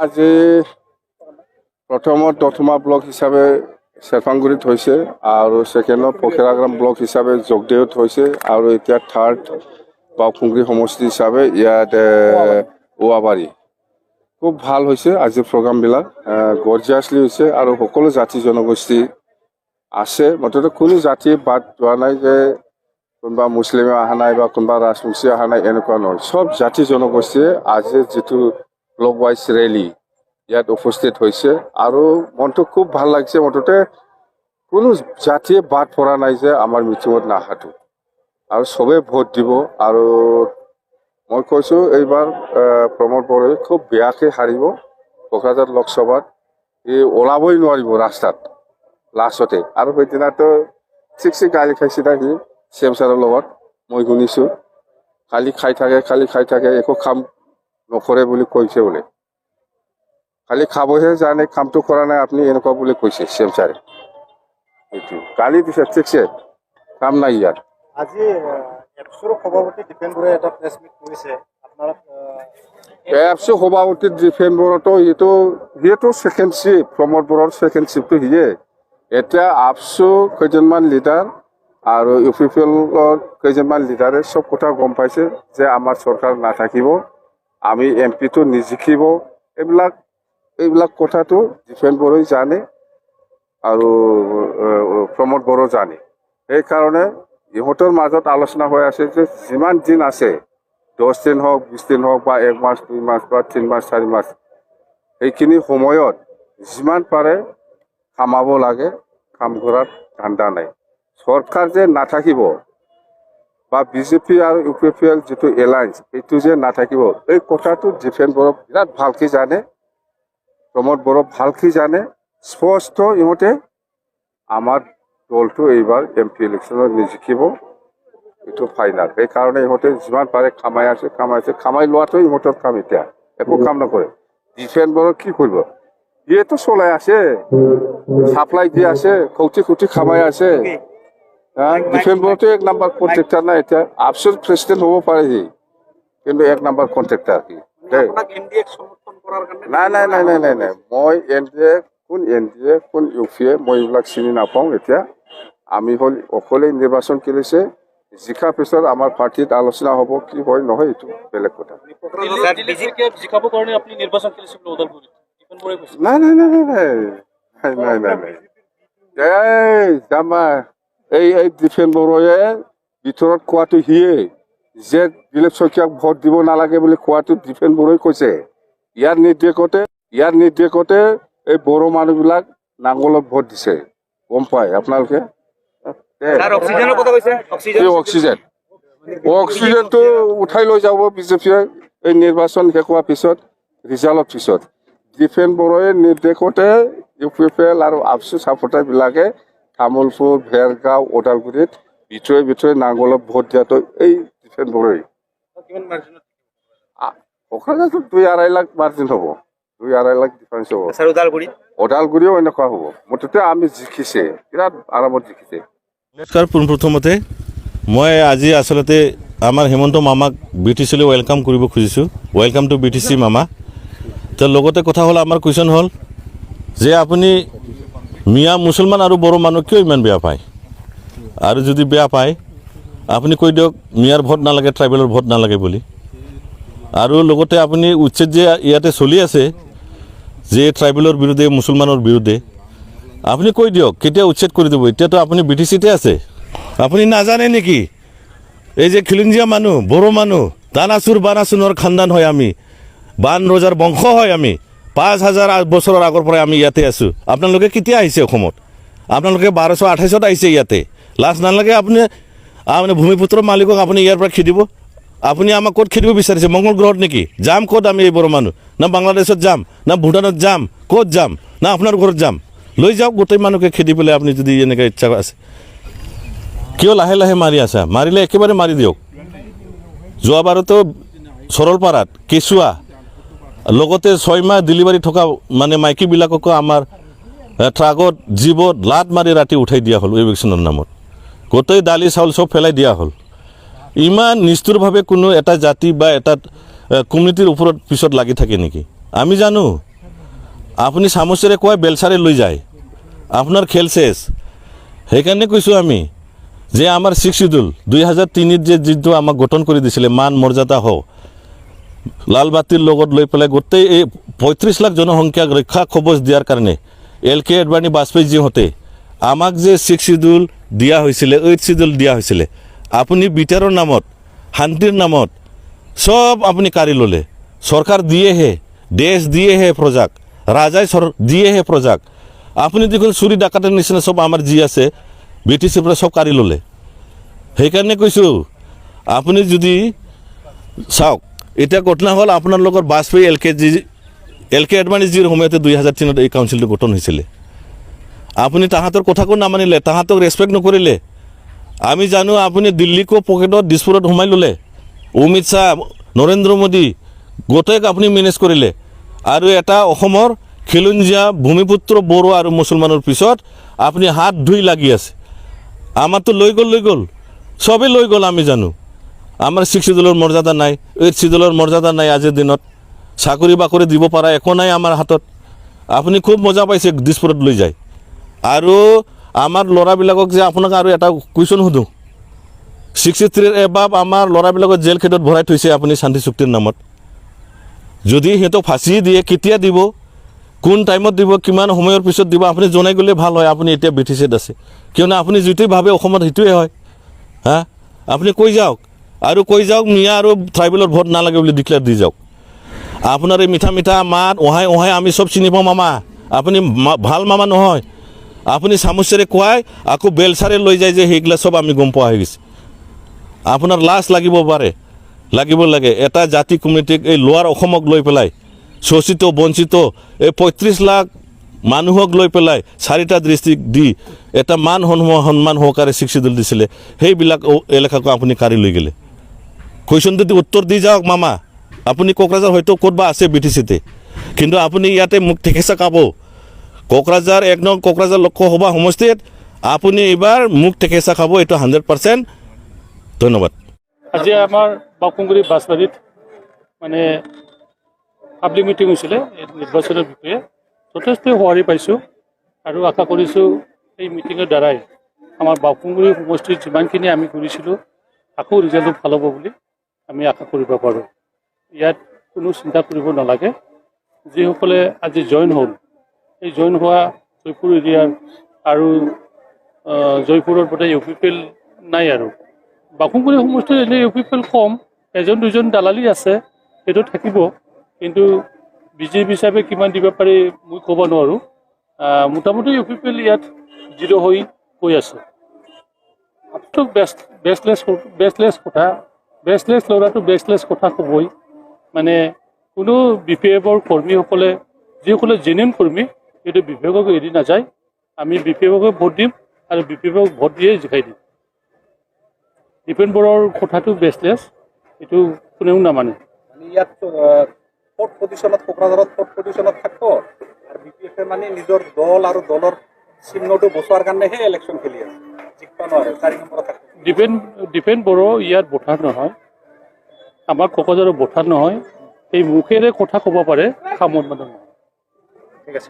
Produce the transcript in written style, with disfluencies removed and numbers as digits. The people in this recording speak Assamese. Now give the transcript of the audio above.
আজি প্ৰথমত দতমা ব্লক হিচাপে চেৰফাংগুৰিত হৈছে আৰু ছেকেণ্ডত পখেৰাগ্ৰাম ব্লক হিচাপে জগদেৱত হৈছে আৰু এতিয়া থাৰ্ড বাওখুংগ্ৰী সমষ্টি হিচাপে ইয়াত ওৱাবাৰী। খুব ভাল হৈছে আজি প্ৰগ্ৰামবিলাক, গৰ্জিয়াছলি হৈছে আৰু সকলো জাতি জনগোষ্ঠী আছে। মুঠতে কোনো জাতি বাদ যোৱা নাই যে কোনোবা মুছলিমে অহা নাই বা কোনোবা ৰাজবংশী অহা নাই, এনেকুৱা নহয়। চব জাতি জনগোষ্ঠীয়ে আজি যিটো ব্লক ৱাইজ ৰেলী ইয়াত উপস্থিত হৈছে আৰু মনটো খুব ভাল লাগিছে। মুঠতে কোনো জাতিয়ে বাদ পৰা নাই যে আমাৰ মিটিঙত নাহাটো আৰু চবেই ভোট দিব। আৰু মই কৈছোঁ এইবাৰ প্ৰমোদ বড়োই খুব বেয়াকৈ হাৰিব কোকৰাঝাৰ লোকসভাত। ওলাবই নোৱাৰিব ৰাস্তাত লাষ্টতে। আৰু সেইদিনাতো ঠিকছে গালি খাইছিলে সি চেম ছাৰৰ লগত, মই শুনিছোঁ। খালি খাই থাকে, একো কাম নকৰে বুলি কৈছে বোলে। খালি খাবহে জানে, কামটো কৰা নাই আপুনি, এনেকুৱা বুলি কৈছে চেম ছাৰে। এইটো গালি দিছে, ঠিকছে কাম নাই ইয়াত। আজি এপছৰ সভাপতি দীপেন বৰাই এটা প্ৰেছ মিট কৰিছে। আপোনাৰ এপছৰ সভাপতি দীপেন বৰাটো সিয়েতো ছেকেণ্ড শ্বিপ, প্ৰমোদ বড়োৰ ছেকেণ্ড শ্বিপটো সিয়ে। এতিয়া আপছৰ কেইজনমান লিডাৰ আৰু ইউ পি পি এলৰ কেইজনমান লিডাৰে চব কথা গম পাইছে যে আমাৰ চৰকাৰ নাথাকিব, আমি এম পিটো নিজিকিব। এইবিলাক কথাটো দীপেন বড়োই জানে আৰু প্ৰমোদ বড়ো জানে। সেইকাৰণে ইহঁতৰ মাজত আলোচনা হৈ আছে যে যিমান দিন আছে, 10 দিন হওক, 20 দিন হওক বা 1 মাহ, 2 মাহ বা 3 মাহ, 4 মাহ, সেইখিনি সময়ত যিমান পাৰে কামাব লাগে, কাম কৰাৰ ধান্দা নাই। চৰকাৰ যে নাথাকিব বা বিজেপি আৰু ইউ পি পি এল যিটো এলায়েন্স সেইটো যে নাথাকিব, এই কথাটো দীপেন বড়ো বিৰাট ভালকৈ জানে, প্ৰমোদ বড়ো ভালকৈ জানে। স্পষ্ট ইহঁতে আমাৰ দলটো এইবাৰ এম পি ইলেকশ্যনত নিজিকিব, এইটো ফাইনেল। সেইকাৰণে ইহঁতে যিমান পাৰে কামাই লোৱাটো ইহঁতৰ কাম। এতিয়া একো কাম নকৰে। দীপেন বড়ো কি কৰিব? সিয়েতো চলাই আছে, চাপ্লাই দি আছে, কোটি কামাই আছে। দীপেন বড়োটো 1 নম্বৰ কণ্ট্ৰেক্টাৰ নাই। এতিয়া আপছৰ প্ৰেচিডেণ্ট হ'ব পাৰে সি, কিন্তু 1 নম্বৰ কণ্ট্ৰেক্টাৰ সি। নাই, মই এন ডি এ কোন ইউ পি এ মই এইবিলাক চিনি নাপাওঁ। এতিয়া আমি হ'ল অকলেই নিৰ্বাচন কৰিছে, জিকাৰ পিছত আমাৰ পাৰ্টিত আলোচনা হ'ব, কি হয় নহয় এইটো বেলেগ কথা। নাই, এই দীপেন বড়োৱে ভিতৰত কোৱাটো সিয়ে যে দিলীপ শইকীয়াক ভোট দিব নালাগে বুলি কোৱাটো দীপেন বড়োই কৈছে। ইয়াৰ নিৰ্দেশতে এই বড়ো মানুহবিলাক নাঙলত ভোট দিছে, গম পায় আপোনালোকে। অক্সিজেনটো উঠাই লৈ যাব বিজেপিয়ে এই নিৰ্বাচন শেষ হোৱাৰ পিছত, ৰিজাল্টৰ পিছত। দীপেন বড়োৰ নিৰ্দেশতে ইউ পি পি এল আৰু আপছু ছাপোৰ্টাৰবিলাকে তামোলপুৰ, ভেৰগাঁও, ওদালগুৰিত ভিতৰে নাঙলত ভোট দিয়াটো এই দীপেন বড়োই। কোকৰাঝাৰতো 2-2.5 লাখ মাৰ্জিন হ'ব, 2-2.5 লাখ ডিফাৰেঞ্চ হ'ব। ওদালগুৰিও এনেকুৱা হ'ব। মুঠতে আমি জিকিছে, বিৰাট আৰামত জিকিছে। নমস্কাৰ। পোনপ্ৰথমতে মই আজি আচলতে আমাৰ হেমন্ত মামাক বি টি চিলৈ ৱেলকাম কৰিব খুজিছোঁ। Welcome to B T C মামা। তো লগতে কথা হ'ল, আমাৰ কুৱেশ্যন হ'ল যে আপুনি মিয়া মুছলমান আৰু বড়ো মানুহ কিয় ইমান বেয়া পায়? আৰু যদি বেয়া পায় আপুনি কৈ দিয়ক মিয়াৰ ভোট নালাগে, ট্ৰাইবেলৰ ভোট নালাগে বুলি। আৰু লগতে আপুনি উচ্ছেদ যে ইয়াতে চলি আছে যে ট্ৰাইবেলৰ বিৰুদ্ধে, মুছলমানৰ বিৰুদ্ধে, আপুনি কৈ দিয়ক কেতিয়া উচ্ছেদ কৰি দিব। এতিয়াতো আপুনি বি টি চিতে আছে। আপুনি নাজানে নেকি এই যে খিলঞ্জীয়া মানুহ, বড়ো মানুহ, দানাচুৰ বানাচুৰৰ খানদান হয় আমি, বান ৰজাৰ বংশ হয় আমি। 5000 বছৰৰ আগৰ পৰাই আমি ইয়াতে আছোঁ। আপোনালোকে কেতিয়া আহিছে অসমত? আপোনালোকে 1228 আহিছে ইয়াতে। লাজ নালাগে? আপুনি ভূমিপুত্ৰ মালিকক আপুনি ইয়াৰ পৰা খেদিব? আপুনি আমাক ক'ত খেদিব বিচাৰিছে? মংগল গ্ৰহত নেকি? যাম ক'ত আমি এই বড়ো মানুহ? না বাংলাদেশত যাম, না ভূটানত যাম, ক'ত যাম, না আপোনাৰ ঘৰত যাম? লৈ যাওক গোটেই মানুহকে খেদি পেলাই, আপুনি যদি এনেকৈ ইচ্ছা আছে। কিয় লাহে লাহে মাৰি আছা? মাৰিলে একেবাৰে মাৰি দিয়ক। যোৱাবাৰতো সৰলপাৰাত কেঁচুৱা, লগতে 6 মাহ ডেলিভাৰী থকা মাইকীবিলাককো আমাৰ ট্ৰাকত, জীবত লাট মাৰি ৰাতি উঠাই দিয়া হ'ল ইলেকশ্যনৰ নামত। গোটেই দালি চাউল চব পেলাই দিয়া হ'ল। ইমান নিষ্ঠুৰভাৱে কোনো এটা জাতি বা এটা কমিউনিটিৰ ওপৰত পিছত লাগি থাকে নেকি? আমি জানো আপুনি চামুচেৰে কয় বেলচাৰে লৈ যায় আপোনাৰ খেল শেষ সেইকাৰণে কৈছোঁ আমি যে আমাৰ 6 শিডিউল 2003 যে যিটো আমাক গঠন কৰি দিছিলে মান মৰ্যাদা হওক লাল বাতিৰ লগত লৈ পেলাই গোটেই এই 35 লাখ জনসংখ্যাক ৰক্ষা কবচ দিয়াৰ কাৰণে LK আদৱানী বাজপেয়ীজীহঁতে আমাক যে 6 শিডিউল দিয়া হৈছিলে 8 শিডিউল দিয়া হৈছিলে আপুনি বিটাৰৰ নামত শান্তিৰ নামত সব আপুনি কাঢ়ি ল'লে চৰকাৰ দিয়েহে দেশ দিয়েহে প্ৰজাক ৰাজাই দিয়েহে প্ৰজাক আপুনি দেখোন চুৰি ডাকাতৰ নিচিনা সব আমাৰ যি আছে BTCৰ পৰা সব কাঢ়ি ল'লে সেইকাৰণে কৈছোঁ আপুনি যদি চাওক এতিয়া ঘটনা হ'ল আপোনাৰ লগত বাজপেয়ী LK আদৱানীজীৰ সময়তে 2003 এই কাউন্সিলটো গঠন হৈছিলে আপুনি তাহাঁতৰ কথাকো নামানিলে তাহাঁতক ৰেছপেক্ট নকৰিলে আমি জানো আপুনি দিল্লীকো পকেটত দিছপুৰত সোমাই ল'লে অমিত শ্বাহ নৰেন্দ্ৰ মোদী গোটেইক আপুনি মেনেজ কৰিলে আৰু এটা অসমৰ খিলঞ্জীয়া ভূমিপুত্ৰ বড়ো আৰু মুছলমানৰ পিছত আপুনি হাত ধুই লাগি আছে আমাৰতো লৈ গ'ল সবেই লৈ গ'ল আমি জানো আমাৰ 6 শিডিউলৰ মৰ্যাদা নাই 8 শিডিউলৰ মৰ্যাদা নাই আজিৰ দিনত চাকৰি বাকৰি দিব পৰা একো নাই আমাৰ হাতত আপুনি খুব মজা পাইছে দিছপুৰত লৈ যায় আৰু আমাৰ ল'ৰাবিলাকক যে আপোনাক আৰু এটা কুৱেশ্যন সুধোঁ 63 এবাব আমাৰ ল'ৰাবিলাকক জেল খেদত ভৰাই থৈছে আপুনি শান্তি চুক্তিৰ নামত যদি সিহঁতক ফাঁচি দিয়ে কেতিয়া দিব কোন টাইমত দিব কিমান সময়ৰ পিছত দিব আপুনি জনাই গ'লে ভাল হয় আপুনি এতিয়া BTCত আছে কিয়নো আপুনি যিটোৱে ভাবে অসমত সেইটোৱে হয় হা আপুনি কৈ যাওক আৰু কৈ যাওক মিয়া আৰু ট্ৰাইবেলৰ ভোট নালাগে বুলি ডিক্লেয়াৰ দি যাওক আপোনাৰ এই মিঠা মিঠা মাত ওহাই আমি সব চিনি পাওঁ মামা আপুনি ভাল মামা নহয় আপুনি চামুচেৰে খুৱাই আকৌ বেলচাৰে লৈ যায় যে সেইগিলা সব আমি গম পোৱা হৈ গৈছে আপোনাৰ লাজ লাগিব পাৰে লাগিব লাগে এটা জাতি কমিউনিটিক এই লোৱাৰ অসমক লৈ পেলাই শোষিত বঞ্চিত এই 35 লাখ মানুহক লৈ পেলাই 4টা ডিষ্ট্ৰিক্ট দি এটা সন্মান সহকাৰে 6 শিডিউল দিছিলে সেইবিলাক এলেকাকো আপুনি কাঢ়ি লৈ গ'লে কুৱেশ্যনটো উত্তৰ দি যাওক মামা আপুনি কোকৰাঝাৰ হয়তো ক'তবা আছে BTCতে কিন্তু আপুনি ইয়াতে মুখ ঠেকেচা খাব কোকৰাঝাৰ 1 নং কোকৰাঝাৰ লোকসভা সমষ্টিত আপুনি এইবাৰ মুখ ঠেকেচা খাব এইটো 100% ধন্যবাদ আজি আমাৰ বাকুংগুৰি বাছবাৰীত মানে পাব্লিক মিটিং হৈছিলে এই নিৰ্বাচনৰ বিষয়ে যথেষ্ট সঁহাৰি পাইছোঁ আৰু আশা কৰিছোঁ এই মিটিঙৰ দ্বাৰাই আমাৰ বাকুংগুৰি সমষ্টিত যিমানখিনি আমি কৰিছিলোঁ আকৌ ৰিজাল্টটো ভাল হ'ব বুলি আমি আশা কৰিব পাৰোঁ ইয়াত কোনো চিন্তা কৰিব নালাগে যিসকলে আজি জইন হ'ল এই জইন হোৱা জয়পুৰ এৰিয়াৰ আৰু জয়পুৰৰ পৰা UPPL নাই আৰু বাকুংগুৰি সমষ্টিত এনেই UPPL কম 1-2জন দালালি আছে সেইটো থাকিব কিন্তু BJP হিচাপে কিমান দিব পাৰি মই ক'ব নোৱাৰোঁ মোটামুটি UPPL ইয়াত 0 হৈ গৈ আছে আপটো বেষ্টলেছ কথা বেষ্টলেছ ল'ৰাটো বেষ্টলেছ কথা ক'বই মানে কোনো BPFৰ কৰ্মীসকলে যিসকলে জেনুইন কৰ্মী সেইটো BPFক এৰি নাযায় আমি BPFক ভোট দিম আৰু BPFক ভোট দিয়ে জিকাই দিম দীপেন বড়োৰ কথাটো বেষ্টলেছ এইটো কোনেও নামানে ইয়াত 4th পজিশ্যনত কোকৰাঝাৰত 4th পজিশ্যনত থাকিব আৰু BPFে মানে নিজৰ দল আৰু দলৰ চিহ্নটো বচোৱাৰ কাৰণেহে ইলেকশ্যন খেলি আছে জিকিব নোৱাৰে 4 নম্বৰত থাকিব দীপেন বড়ো ইয়াত ভোটাৰ নহয় আমাৰ কোকৰাঝাৰৰ ভোটাৰ নহয় এই মুখেৰে কথা ক'ব পাৰে কামত মানুহ নহয় ঠিক আছে